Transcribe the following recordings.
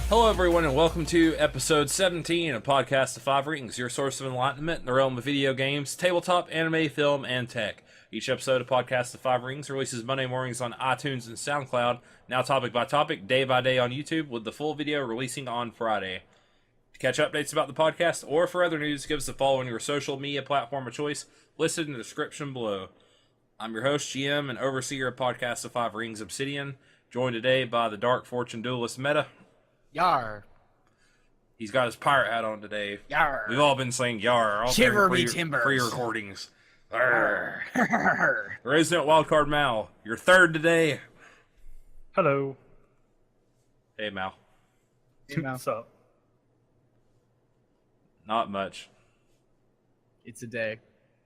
Hello, everyone, and welcome to episode 17 of Podcast of Five Rings, your source of enlightenment in the realm of video games, tabletop, anime, film, and tech. Each episode of Podcast of Five Rings releases Monday mornings on iTunes and Soundcloud, now topic by topic, day by day on YouTube, with the full video releasing on Friday. To catch updates about the podcast or for other news, give us a follow on your social media platform of choice, listed in the description below. I'm your host, GM, and overseer of Podcast of Five Rings, Obsidian, joined today by the Dark Fortune Duelist Meta. Yar. He's got his pirate hat on today. Yar. We've all been saying yar. All Shiver me timbers. Pre-recordings. Resident Wildcard Mal, you're third today. Hello. Hey, Mal. Hey, Mal. What's up? Not much. It's a day.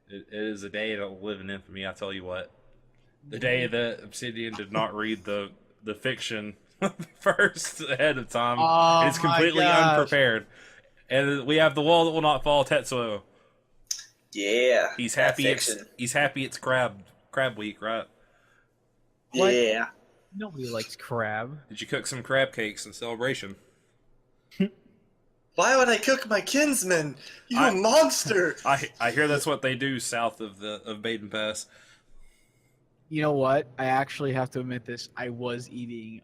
It is a day that'll live in infamy, I tell you what. The day that Obsidian did not read the fiction first ahead of time. Oh, It's completely unprepared. And we have The Wall That Will Not Fall, Tetsuo. Yeah. He's happy it's crab week, right? What? Yeah. Nobody likes crab. Did you cook some crab cakes in celebration? Why would I cook my kinsman? You monster! I hear that's what they do south of Baden Pass. You know what? I actually have to admit this. I was eating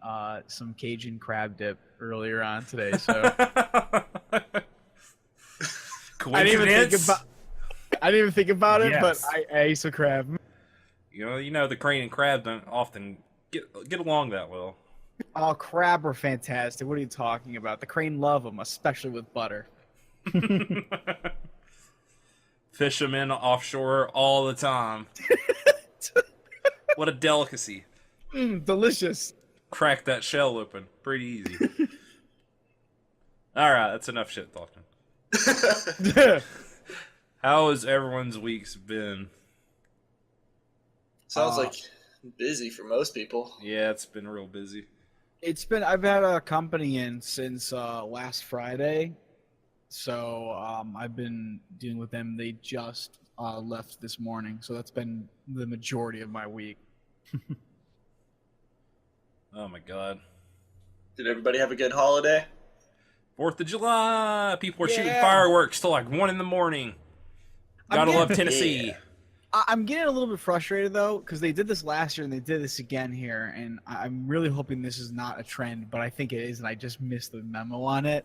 some Cajun crab dip earlier on today, so I didn't even think about it, Yes. but I ate some crab. You know the crane and crab don't often get along that well. Oh, crab are fantastic. What are you talking about? The crane love them, especially with butter. Fish them in offshore all the time. What a delicacy. Delicious. Crack that shell open. Pretty easy. Alright, that's enough shit talking. How has everyone's weeks been? Sounds like busy for most people. Yeah, it's been real busy. I've had a company in since last Friday, so I've been dealing with them. They just left this morning, so that's been the majority of my week. Oh my god. Did everybody have a good holiday? 4th of July! People were shooting Yeah. fireworks till like 1 in the morning. Gotta love Tennessee. Yeah. I'm getting a little bit frustrated, though, because they did this last year and they did this again here, and I'm really hoping this is not a trend, but I think it is, and I just missed the memo on it.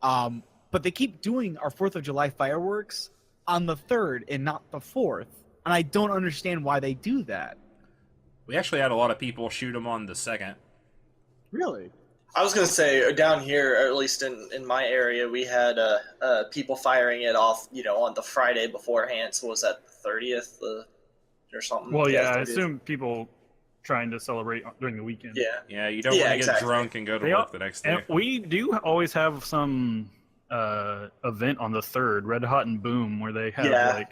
But they keep doing our 4th of July fireworks on the 3rd and not the 4th, and I don't understand why they do that. We actually had a lot of people shoot them on the 2nd. Really? I was going to say, down here, or at least in my area, we had people firing it off, on the Friday beforehand. So was that the 30th or something? Well, yeah, I 30th. assume people trying to celebrate during the weekend. Yeah. Yeah, you don't want to get drunk and go to work the next day. And we do always have some event on the 3rd, Red Hot and Boom, where they have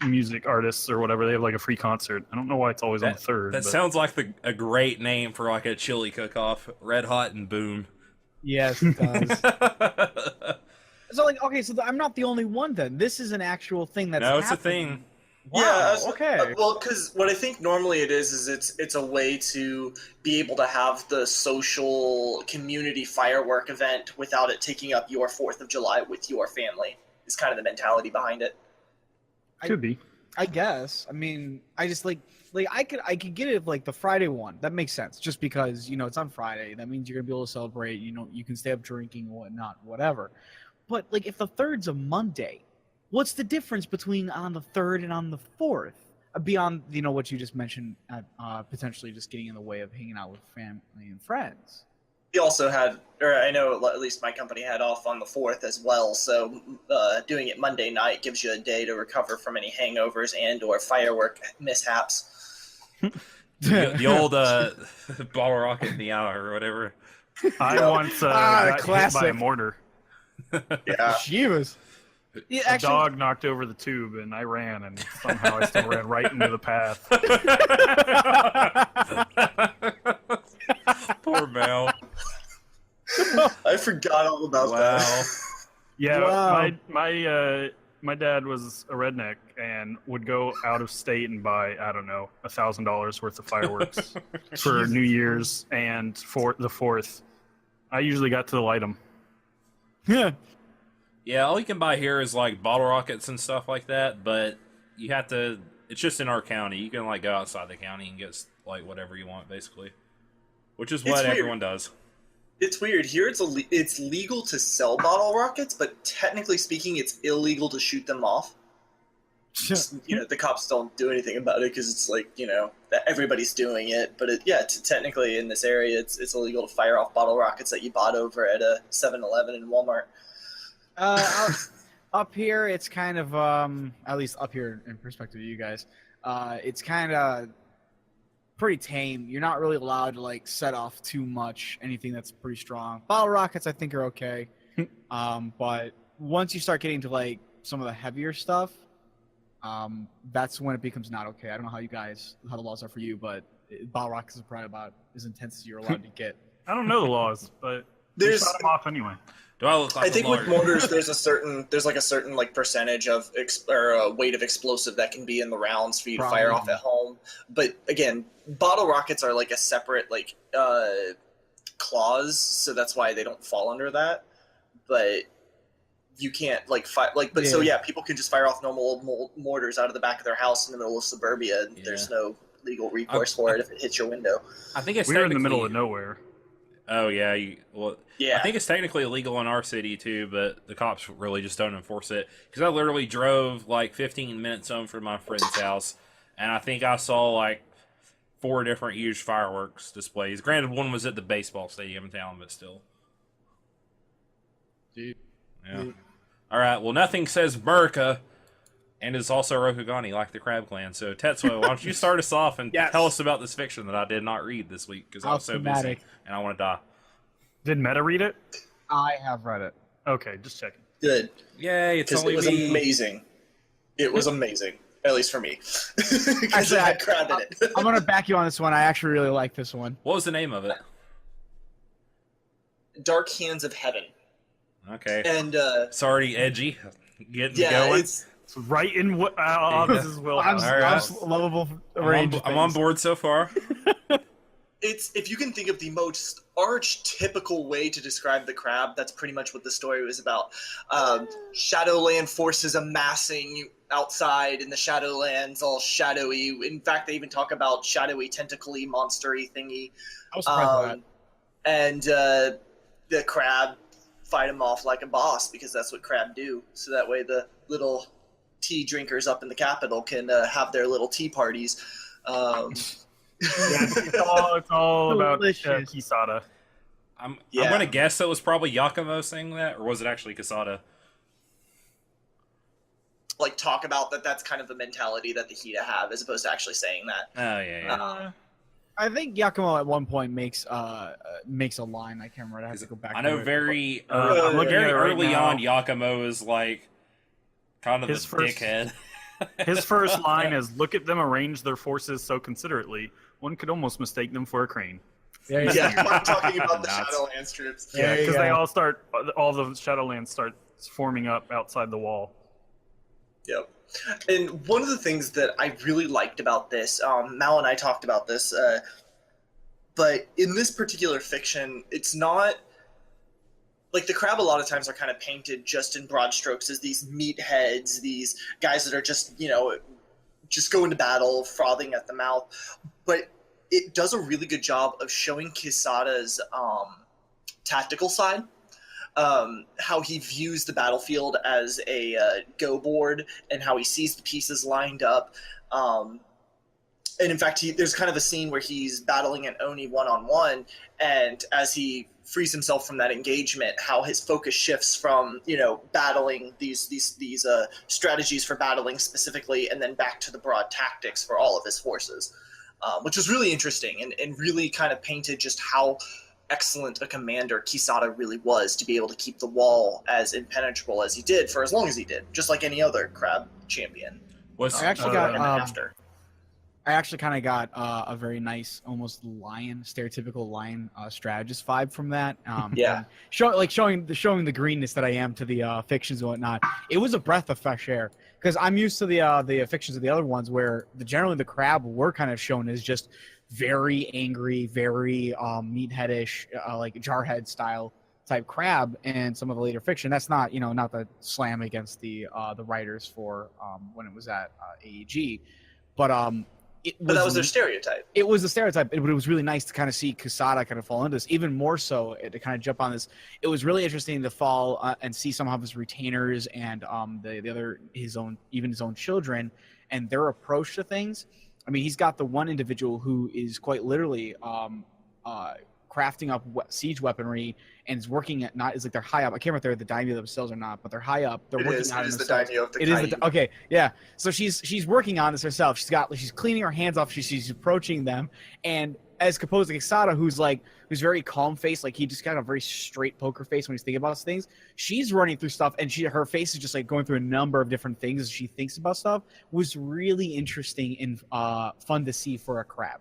music artists or whatever. They have like a free concert. I don't know why it's always on the 3rd. That sounds like a great name for like a chili cook-off. Red Hot and Boom. Yes, it does. So, I'm not the only one then. This is an actual thing that's No, it's happening. a thing. Wow, okay. Well, because what I think normally it is it's a way to be able to have the social community firework event without it taking up your 4th of July with your family. Is kind of the mentality behind it. Could be. I guess. I mean, I just I could get it like the Friday one. That makes sense. Just because, it's on Friday. That means you're gonna be able to celebrate, you can stay up drinking and whatnot, whatever. But if the 3rd's a Monday, what's the difference between on the 3rd and on the 4th? Beyond, what you just mentioned, potentially just getting in the way of hanging out with family and friends. We also had, or I know at least my company had off on the 4th as well, so doing it Monday night gives you a day to recover from any hangovers and or firework mishaps. The old ball rocket in the hour or whatever. I once got hit classic. by a mortar. Yeah. Shivas. Yeah, A dog knocked over the tube, and I ran, and somehow I still ran right into the path. Poor Mel. I forgot all about that. Yeah, Wow. my dad was a redneck, and and would go out of state and buy, I don't know, $1,000 worth of fireworks for New Year's and for the 4th. I usually got to light them. Yeah. Yeah, all you can buy here is like bottle rockets and stuff like that, but you have to. It's just in our county. You can like go outside the county and get like whatever you want, basically, which is what everyone does. It's weird here. It's legal to sell bottle rockets, but technically speaking, it's illegal to shoot them off. The cops don't do anything about it because it's like everybody's doing it. But technically in this area, it's illegal to fire off bottle rockets that you bought over at a 7-Eleven and Walmart. Up here, it's kind of at least up here in perspective of you guys, it's kind of pretty tame. You're not really allowed to like set off too much anything that's pretty strong. Bottle rockets, I think, are okay, but once you start getting to like some of the heavier stuff, that's when it becomes not okay. I don't know how the laws are for you, but bottle rockets are probably about as intense as you're allowed to get. I don't know the laws, but There's shot them off anyway. Do I look like I think a with lawyer? mortars, there's a certain like percentage of weight of explosive that can be in the rounds for you to fire off at home. But again, bottle rockets are like a separate like clause, so that's why they don't fall under that. But you can't like so people can just fire off normal mortars out of the back of their house in the middle of suburbia, and there's no legal recourse for it if it hits your window. I think it's we're in the middle of nowhere. Oh yeah, I think it's technically illegal in our city too, but the cops really just don't enforce it. Because I literally drove like 15 minutes home from my friend's house, and I think I saw like 4 different huge fireworks displays. Granted, one was at the baseball stadium in town, but still. Dude. Yeah. All right. Well, nothing says America, and is also Rokugani like the Crab Clan. So Tetsuo, why don't you start us off and tell us about this fiction that I did not read this week because I was so busy and I want to die. Did Meta read it? I have read it. Okay, just checking. Good. Yay! It was amazing. It was amazing, at least for me. Because it had crab in it. I'm gonna back you on this one. I actually really like this one. What was the name of it? Dark Hands of Heaven. Okay. And it's already edgy. Getting going. It's right in what this is Will. I'm lovable range. I'm on board so far. It's if you can think of the most archetypical way to describe the crab, that's pretty much what the story was about. Shadowland forces amassing outside in the Shadowlands, all shadowy. In fact, they even talk about shadowy, tentacly, monstery thingy. I was surprised by that. And the crab fight him off like a boss because that's what crab do. So that way the little tea drinkers up in the capital can have their little tea parties. It's all about Kisada. I'm going to guess it was probably Yakumo saying that, or was it actually Kisada? Like, talk about that's kind of the mentality that the Hida have, as opposed to actually saying that. Oh, yeah. I think Yakumo at one point makes a line. I can't remember. I have to go back. I know very early on, Yakumo is like kind of his dickhead. His first line is, "Look at them arrange their forces so considerately. One could almost mistake them for a crane." I'm talking about the Shadowlands troops. Yeah, because all the Shadowlands start forming up outside the wall. Yep. And one of the things that I really liked about this, Mal and I talked about this, but in this particular fiction, it's not like the crab a lot of times are kind of painted just in broad strokes as these meatheads, these guys that are just going to battle, frothing at the mouth. But it does a really good job of showing Kisada's tactical side. How he views the battlefield as a go board and how he sees the pieces lined up. And in fact, there's kind of a scene where he's battling an Oni one-on-one, and as he frees himself from that engagement, how his focus shifts from, battling these strategies for battling specifically, and then back to the broad tactics for all of his forces, which was really interesting and really kind of painted just how excellent a commander Kisada really was to be able to keep the wall as impenetrable as he did for as long as he did, just like any other crab champion. I actually got after. I actually kind of got a very nice, almost stereotypical lion strategist vibe from that. Yeah. And showing the greenness that I am to the fictions and whatnot. It was a breath of fresh air because I'm used to the fictions of the other ones where generally the crab were kind of shown as just very angry, very meatheadish, like jarhead style type crab, and some of the later fiction. That's not not the slam against the writers for when it was at AEG, but But that was their stereotype. It was a stereotype, but it was really nice to kind of see Quesada kind of fall into this. Even more so, to kind of jump on this, it was really interesting to fall and see some of his retainers and the other his own children and their approach to things. I mean, he's got the one individual who is quite literally crafting up siege weaponry and is working at they're high up. I can't remember if they're the daimyo themselves or not, but they're high up. They're working on it. It is the daimyo of the Kaiju. Okay, yeah. So she's working on this herself. She's cleaning her hands off. She's approaching them, and as opposed to Quesada, who's very calm faced, like he just got a very straight poker face when he's thinking about things. She's running through stuff, and her face is just like going through a number of different things as she thinks about stuff. Was really interesting and fun to see for a crab.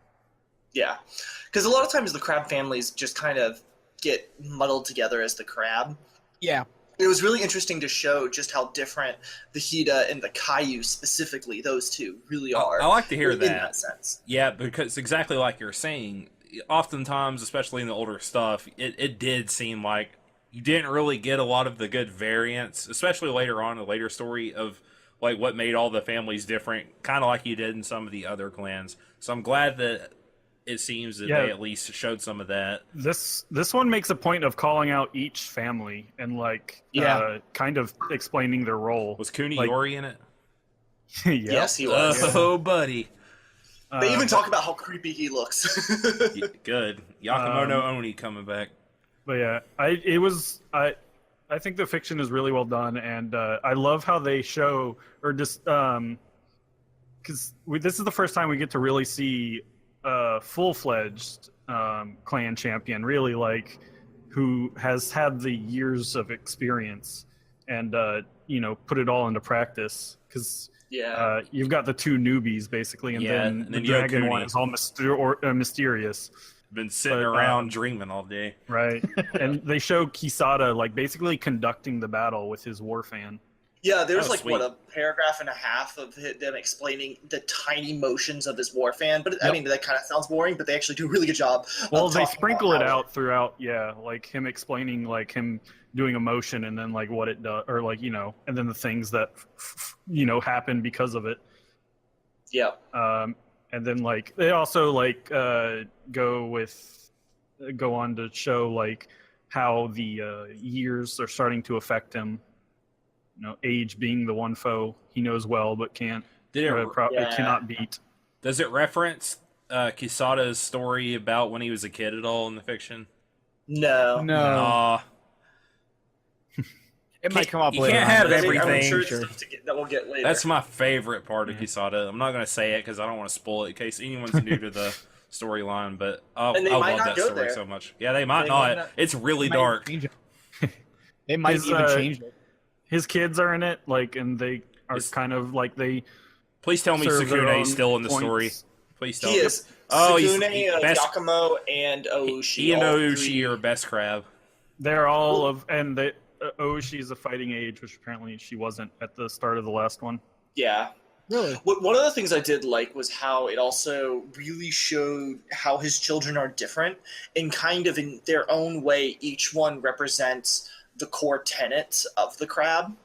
Yeah, because a lot of times the crab families just kind of get muddled together as the crab. Yeah. It was really interesting to show just how different the Hida and the Kaiju specifically, those two, really are. I like to hear that. In that sense. Yeah, because exactly like you're saying, oftentimes, especially in the older stuff, it did seem like you didn't really get a lot of the good variants, especially later on in the later story of like what made all the families different, kind of like you did in some of the other clans. So I'm glad that it seems that they at least showed some of that. This one makes a point of calling out each family and kind of explaining their role. Was Kuniyori in it? Yes, he was. Oh, buddy. They even talk about how creepy he looks. Good. Yakumono Oni coming back. But yeah, I think the fiction is really well done, and I love how they show, or just because this is the first time we get to really see full-fledged clan champion, really, like, who has had the years of experience and put it all into practice, because you've got the two newbies basically, and then the dragon one is all mysterious, been sitting around dreaming all day, right? And they show Quesada like basically conducting the battle with his war fan. Yeah, there's a paragraph and a half of them explaining the tiny motions of his war fan. But I mean, that kind of sounds boring, but they actually do a really good job. Well, they sprinkle it out throughout, like him explaining, like him doing a motion and then like what it does, or like, and then the things that, happen because of it. Yeah. And then like they also like go on to show like how the years are starting to affect him. Age being the one foe he knows well but can't cannot beat. Does it reference Quesada's story about when he was a kid at all in the fiction? No. It might come up later. You can't have everything. I'm sure it's stuff that we'll get later. That's my favorite part of Quesada. I'm not going to say it because I don't want to spoil it in case anyone's new to the storyline, but I love that story so much. Yeah, they might not. It's really dark. They might even change it. His kids are in it, like, and they are kind of like they. Please tell me Sukune's still in the story. Please tell me. He is. Sukune, Yakumo, and Oushi. He and Oushi are best crab. They're all Oushi is a fighting age, which apparently she wasn't at the start of the last one. Yeah. Really? One of the things I did like was how it also really showed how his children are different, and kind of in their own way, each one represents the core tenets of the crab.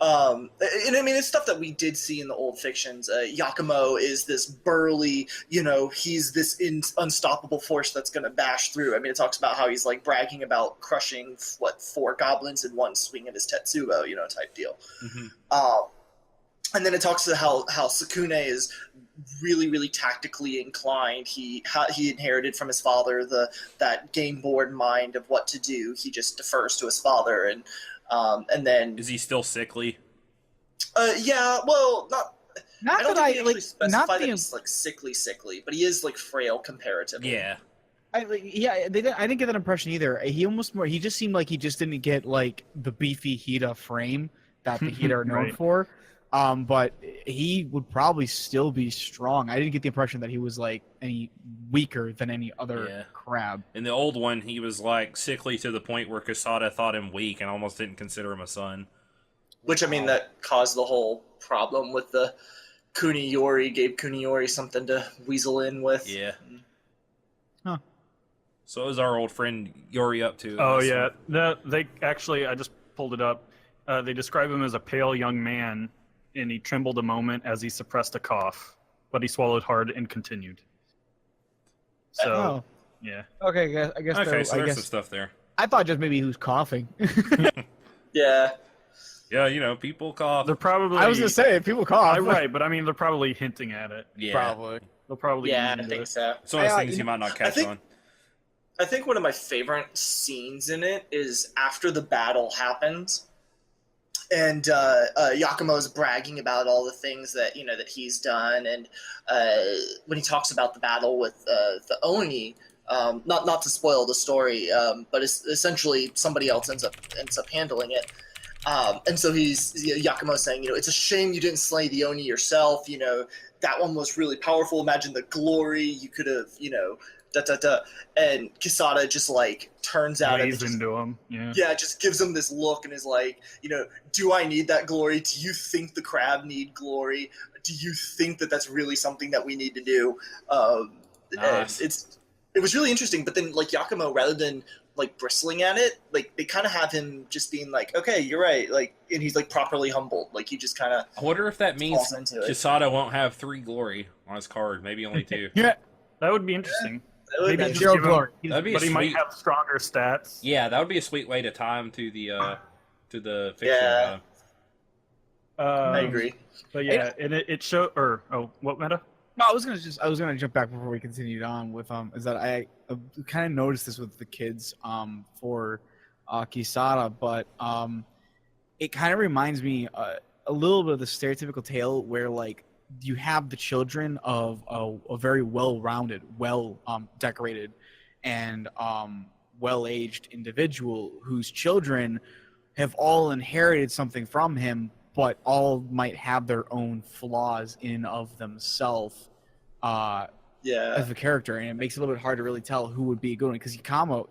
And I mean, it's stuff that we did see in the old fictions. Yakumo is this burly, he's this unstoppable force that's going to bash through. I mean, it talks about how he's like bragging about crushing 4 goblins in one swing of his Tetsubo, type deal. Mm-hmm. And then it talks about how Sukune is really, really tactically inclined. He inherited from his father that game board mind of what to do. He just defers to his father, and then is he still sickly? Yeah. Well, not I don't that think he actually specified that the he's like sickly, but he is like frail comparatively. Yeah. I didn't get that impression either. He just seemed like he just didn't get like the beefy Hida frame that the Hida are known for. But he would probably still be strong. I didn't get the impression that he was like any weaker than any other crab. In the old one, he was like sickly to the point where Kasada thought him weak and almost didn't consider him a son. Which, I mean, that caused the whole problem with the Kuniyori, gave Kuniyori something to weasel in with. Yeah. Huh. So what was our old friend Yori up to? Oh, yeah. No, they actually, I just pulled it up. They describe him as a pale young man, and he trembled a moment as he suppressed a cough, but he swallowed hard and continued. So, yeah. Okay, I guess. Okay, so I there's guess some stuff there. I thought just maybe he was coughing. Yeah. Yeah, you know, people cough. They're probably... I was gonna say people cough. Right, but I mean, they're probably hinting at it. Yeah. Probably. They'll probably... Yeah, lean I into think it. so. It's one of those I- things you might not catch think- on. I think one of my favorite scenes in it is after the battle happens, and Yakumo's bragging about all the things that that he's done, and when he talks about the battle with the Oni, not to spoil the story, but it's essentially somebody else ends up handling it, and so Yakumo saying, it's a shame you didn't slay the Oni yourself. That one was really powerful. Imagine the glory you could have, and Kisada just like turns out and Lays into him. Yeah. yeah, just gives him this look and is like, do I need that glory? Do you think the crab need glory? Do you think that that's really something that we need to do? Nice. And it was really interesting, but then like Yakumo, rather than like bristling at it, like they kind of have him just being like, okay, you're right, like, and he's like properly humbled, like he just kind of I wonder if that means falls into it. Kisada won't have 3 glory on his card, maybe only 2. Yeah. That would be interesting. That would Maybe be- just Zero give him- glory. That'd be but a he might sweet. have stronger stats. Yeah, that would be a sweet way to tie him to the fiction. Yeah. I Um, agree. But yeah, and it showed. What meta? No, I was gonna jump back before we continued on with is that I kind of noticed this with the kids for Kisada, but it kind of reminds me a little bit of the stereotypical tale where like you have the children of a very well-rounded, decorated, and well-aged individual whose children have all inherited something from him, but all might have their own flaws in and of themselves Yeah. as a character, and it makes it a little bit hard to really tell who would be a good one, because Yakumo,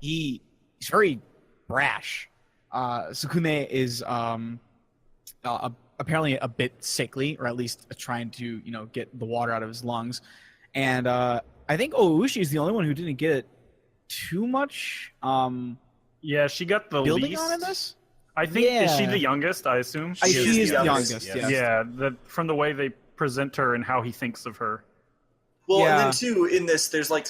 he's very brash. Sukune is apparently a bit sickly, or at least trying to get the water out of his lungs, and I think Oushi is the only one who didn't get it too much Yeah, she got the building least. on in this. I think is she Yeah. the youngest? I assume. She is the youngest. yes. Yes. Yeah, from the way they present her and how he thinks of her. Well, Yeah. and then too, in this, there's like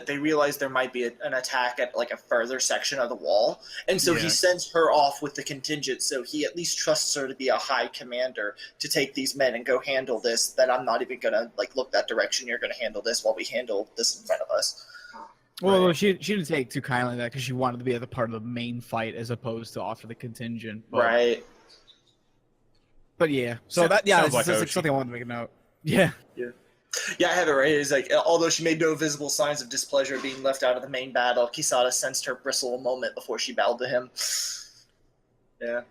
they realize there might be an attack at like a further section of the wall, and so he Yeah. sends her off with the contingent. So he at least trusts her to be a high commander to take these men and go handle this. That I'm not even gonna like look that direction. You're gonna handle this while we handle this in front of us. Well, she didn't take too kindly that because she wanted to be at the part of the main fight as opposed to offer the contingent. But, Right. But yeah, so Sounds that like it's like Oshi. something I wanted to make a note. Yeah. Yeah, I have it right. It's like, although she made no visible signs of displeasure being left out of the main battle, Kisada sensed her bristle a moment before she bowed to him. Yeah,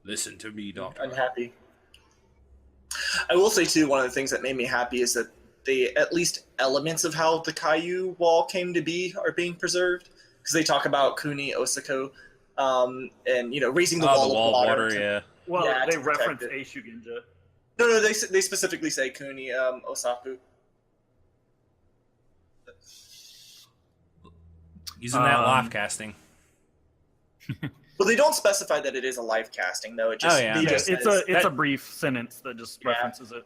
Listen to me, Doctor. unhappy. I will say, too, one of the things that made me happy is that at least elements of how the Caillou wall came to be are being preserved. Because they talk about Kuni, Osako, and, raising the wall The of water. yeah. Well, Yeah, they to protect reference it. Eishu Ginja. No, they specifically say Kuni, Osaku. Using that Um, live casting. Well, they don't specify that it is a live casting, though. It just, Oh, yeah. he Yeah, just It's says- a brief sentence that just Yeah. references it.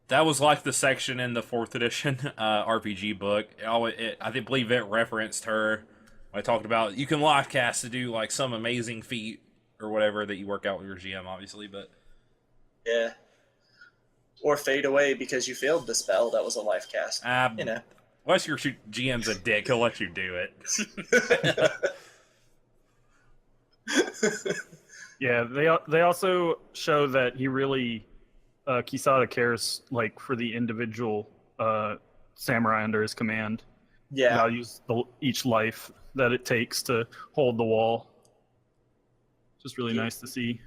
That was like the section in the 4th edition RPG book. I believe it referenced her. I talked about you can live cast to do like some amazing feat or whatever that you work out with your GM, obviously, but Yeah. Or fade away because you failed the spell. That was a life cast. unless your GM's a dick, he'll let you do it. Yeah, they also show that he really Kisada cares like for the individual samurai under his command. Yeah. Values each life that it takes to hold the wall. just really nice to see.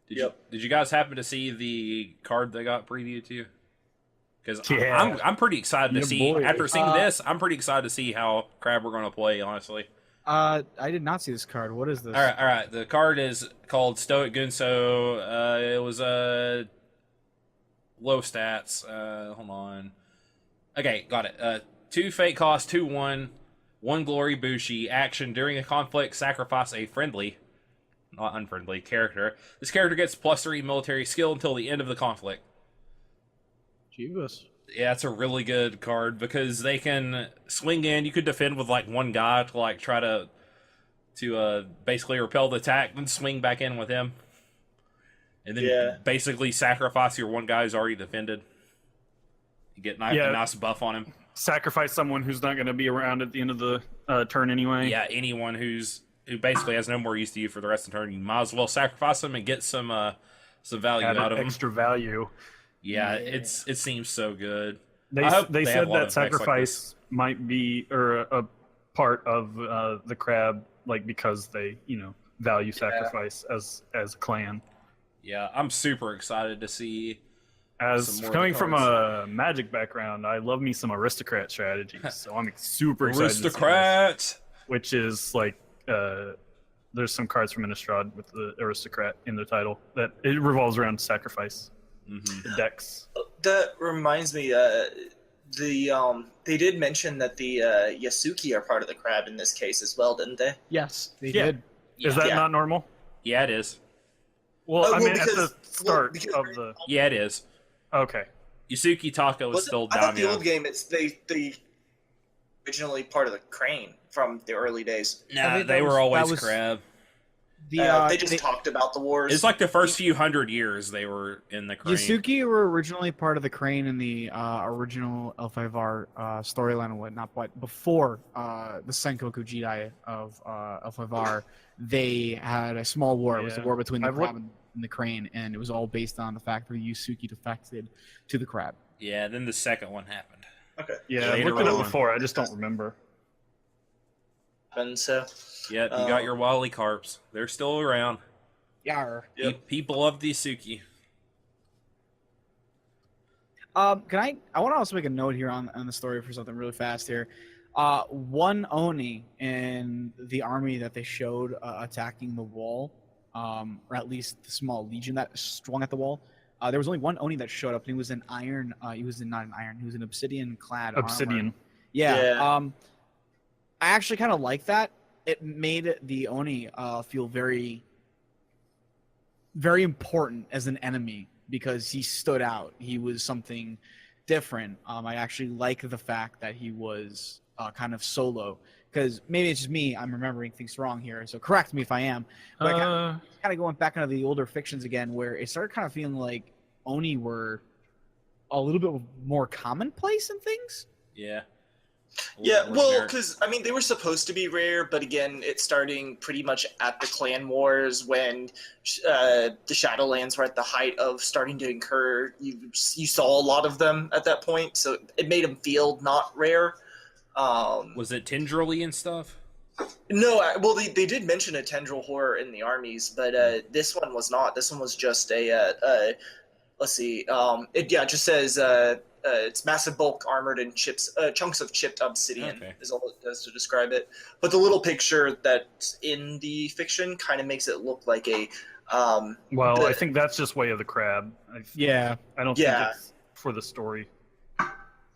Did you guys happen to see the card they got previewed to? Because Yeah. I'm pretty excited to Yeah, see. boy. After seeing this, I'm pretty excited to see how Crab we're going to play. Honestly. I did not see this card. What is this? All right. The card is called Stoic Gunso. It was low stats. Hold on. Okay, got it. 2 fate cost, 2/1, 1 glory Bushi. Action during a conflict, sacrifice a friendly, not unfriendly character. This character gets +3 military skill until the end of the conflict. Jeebus. Yeah, it's a really good card because they can swing in. You could defend with like one guy to like try to basically repel the attack, then swing back in with him, and then basically sacrifice your one guy who's already defended. You get a nice buff on him. Sacrifice someone who's not going to be around at the end of the turn anyway. Yeah, anyone who basically has no more use to you for the rest of the turn, you might as well sacrifice them and get some value out of them. Extra value. Yeah, it seems so good. They said that sacrifice might be a part of the crab, like because they value sacrifice as a clan. Yeah, I'm super excited to see. As coming from a Magic background, I love me some aristocrat strategies, so I'm super excited. Aristocrat, to see this, which is like there's some cards from Innistrad with the aristocrat in the title that it revolves around sacrifice. The decks. That reminds me, they did mention that the Yasuki are part of the crab in this case as well, didn't they? Yes, they did. Is that not normal? Yeah, it is. Well, I mean, at the start of the. Yeah, it is. Okay. Yasuki Tako is still down. I thought the old game, they originally part of the crane from the early days. Nah, they were always crab. They just talked about the wars. It's like the first few hundred years they were in the crane. Yasuki were originally part of the crane in the original L5R storyline and whatnot, but before the Senkoku Jidai of L5R, they had a small war. It was a war between the crab and the crane, and it was all based on the fact that Yasuki defected to the crab. Yeah, then the second one happened. Okay. Yeah, I looked it up before. I just don't remember. And so. Yep, you got your Wily Carps. They're still around. Yar. Yep. People love the Yasuki. I want to also make a note here on the story for something really fast here. One Oni in the army that they showed attacking the wall, or at least the small legion that swung at the wall. There was only one Oni that showed up, and he was in iron. He was not an iron. He was an obsidian-clad Obsidian. armor. Yeah. I actually kind of like that. It made the Oni feel very, very important as an enemy because he stood out. He was something different. I actually like the fact that he was kind of solo because maybe it's just me. I'm remembering things wrong here, so correct me if I am. But kind of going back into the older fictions again, where it started kind of feeling like Oni were a little bit more commonplace in things. Yeah. Yeah, well, because, I mean, they were supposed to be rare, but again, it's starting pretty much at the Clan Wars when the Shadowlands were at the height of starting to incur. You saw a lot of them at that point, so it made them feel not rare. Was it tendrily and stuff? No, well, they did mention a tendril horror in the armies, but this one was not. This one was just let's see, it just says... it's massive bulk armored and chunks of chipped obsidian is all it does to describe it. But the little picture that's in the fiction kind of makes it look like a. I think that's just Way of the Crab. I don't think it's for the story.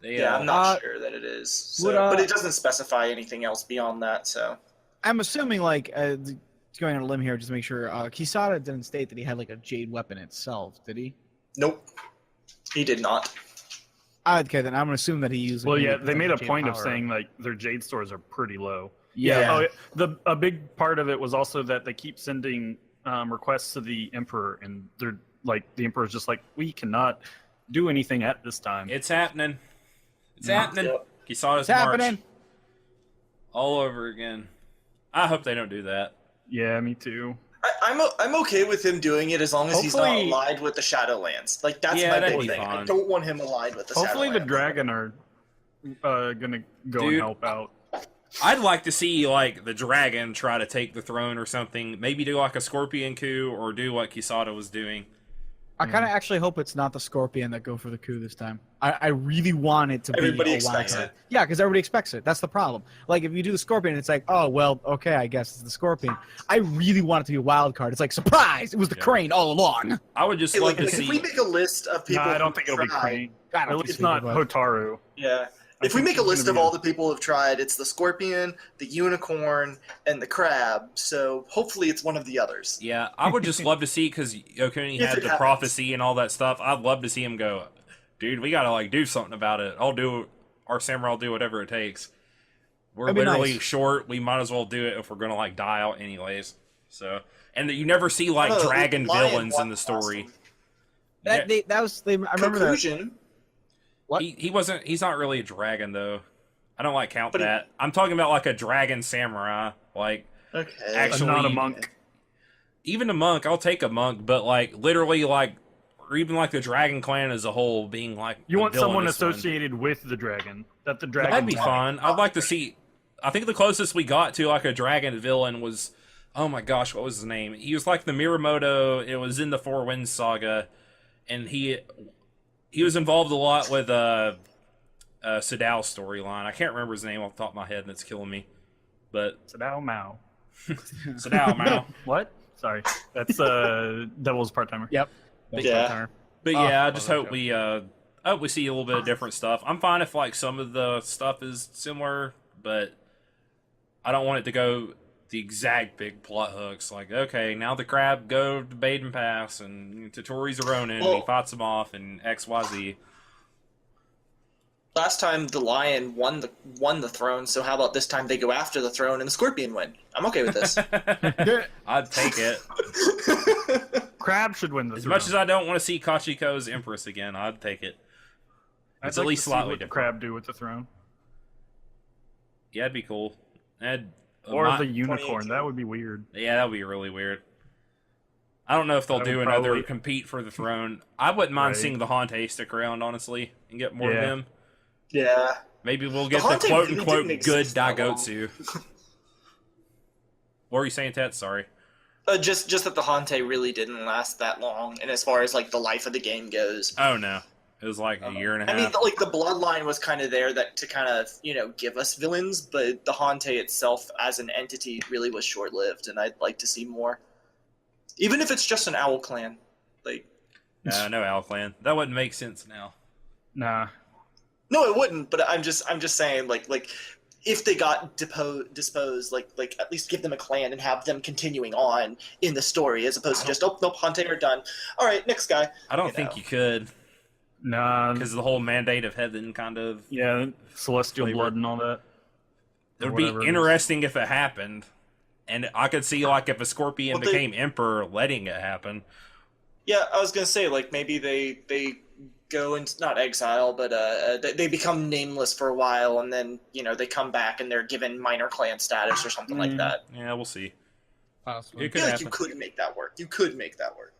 I'm not sure that it is. So, but it doesn't specify anything else beyond that. So I'm assuming, like, going on a limb here, just to make sure. Kisada didn't state that he had like a jade weapon itself, did he? Nope, he did not. Okay, then I'm gonna assume that he used. Well, they made a point of saying like their jade stores are pretty low. Yeah. A big part of it was also that they keep sending requests to the Emperor, and they're like the Emperor's just like, we cannot do anything at this time. It's happening. It's happening. Yep. Kisada's march all over again. I hope they don't do that. Yeah, me too. I'm okay with him doing it as long as he's not allied with the Shadowlands. Like that's my big thing. I don't want him allied with the Shadowlands. Hopefully the Dragon are gonna go and help out. I'd like to see like the dragon try to take the throne or something. Maybe do like a scorpion coup or do what Kisada was doing. I kind of actually hope it's not the Scorpion that go for the coup this time. I really want it to Everybody be a expects wild it. card. Yeah, because everybody expects it. That's the problem. Like, if you do the Scorpion, it's like, oh, well, okay, I guess it's the Scorpion. I really want it to be a wild card. It's like, surprise! It was the Crane all along. I would just Hey, love like, to if see. we make a list of people, I don't who think it'll be tried- Crane. I don't At think least so not either, but- Hotaru. Yeah. I If we think make a it's list gonna of be all the people who've tried, it's the scorpion, the unicorn, and the crab. So hopefully it's one of the others. Yeah, I would just love to see because Yokuni If had it the happens. prophecy and all that stuff. I'd love to see him go, dude. We gotta like do something about it. Our samurai will do whatever it takes. We're That'd be literally nice. short. We might as well do it if we're gonna like die out anyways. So, and you never see like Oh, dragon lion villains won in the story. That was I remember that. Conclusion. What? He's not really a dragon though. I don't like count But he- that. I'm talking about like a dragon samurai. Like Okay. Actually- Not a monk. even a monk, I'll take a monk, but like literally like or even like the dragon clan as a whole being like You the want someone villainous one. associated with the dragon. That the dragon. That'd be won. fun. I'd like to see. I think the closest we got to like a dragon villain was, oh my gosh, what was his name? He was like the Miramoto. It was in the Four Winds saga, and he was involved a lot with Sadao storyline. I can't remember his name off the top of my head, and it's killing me. But Sadao Mao. Sadao Mao. What? Sorry. That's Devil's part-timer. Yep. Yeah. But Oh, yeah, I just love hope that we see a little bit of different stuff. I'm fine if like some of the stuff is similar, but I don't want it to go the exact big plot hooks. Like, okay, now the crab go to Baden Pass and to Tori's Ronin and he Well- fights him off and XYZ. Last time the lion won the throne, so how about this time they go after the throne and the scorpion win? I'm okay with this. I'd take it. Crab should win the As throne. much as I don't want to see Kachiko's Empress again, I'd take it. I'd It's like at least to see slightly what the different. crab do with the throne. Yeah, it'd be cool. Or the unicorn. That would be weird. Yeah, that would be really weird. I don't know if they'll That do would another probably- compete for the throne. I wouldn't mind Right. seeing the Hante stick around, honestly, and get more of Yeah. them. Yeah. Maybe we'll get the Hante really quote-unquote didn't good exist that long. Daigotsu. What were you saying, Ted? Sorry. Just that the Hante really didn't last that long, and as far as like the life of the game goes. Oh, no. It was like a year and a I mean, half. like the bloodline was kind of there that to kind of give us villains, but the Hante itself as an entity really was short lived, and I'd like to see more. Even if it's just an owl clan, like No, Owl Clan. That wouldn't make sense now. Nah. no, it wouldn't. But I'm just saying like if they got disposed, like at least give them a clan and have them continuing on in the story as opposed to just nope, Hante are done. All right, next guy. I don't think you could, Nah. because the whole mandate of heaven kind of... Yeah, celestial Flavor. blood and all that. It would Or be whatever it is. interesting if it happened. And I could see, like, if a scorpion Well, they- became emperor, letting it happen. Yeah, I was gonna say like maybe they go into not exile, but they become nameless for a while, and then they come back and they're given minor clan status or something like that. Yeah, we'll see. Possibly. It I could feel like happen. you could make that work. You could make that work.